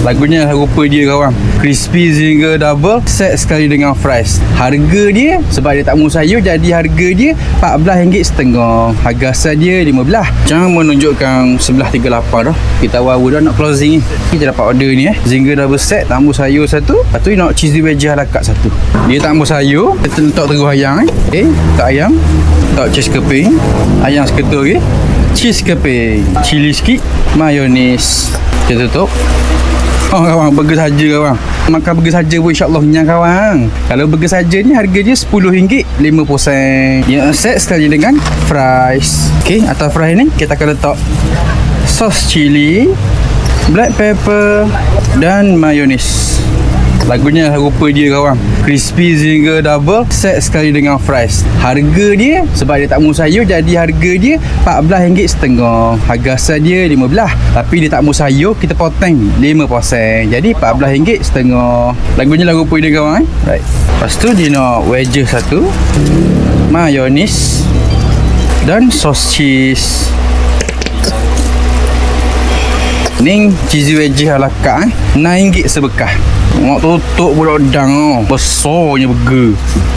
Lagunya rupa dia kawan. Crispy zinger double set sekali dengan fries. Harga dia sebab dia tak mung sayur jadi harga dia RM14.5. Harga asal dia RM15. Jangan menunjukkan 11.38 dah. Kita awal dah nak closing ni. Kita dapat order ni zinger double set tambah sayur satu. Lepas tu nak cheesy veggie ala carte satu. Dia tambah sayur, kita letak terus ayam tak ayam, tak cheese keping, ayam seketul cheese keping, cili sikit, mayonis. Kita tutup. Oh kawan, burger saja kawan. Makan burger saja pun insya-Allah kenyang kawan. Kalau burger saja ni harga dia RM10.50. Yang set sekali dengan fries. Okey, atas fries ni kita akan letak sos cili, black pepper dan mayonis. Lagunya rupa dia kawan. Crispy zinger double set sekali dengan fries. Harga dia sebab dia tak mung sayur jadi harga dia RM14.5. Harga asal dia RM15. Tapi dia tak mung sayur, kita potong 5%. Jadi RM14.5. Lagunya rupa dia kawan. Right. Lepas tu dia nak wedges satu, mayonis dan sos cheese. Ni cheesy veggie ala carte RM6 sebekah. Mak tutup budak dang besarnya burger.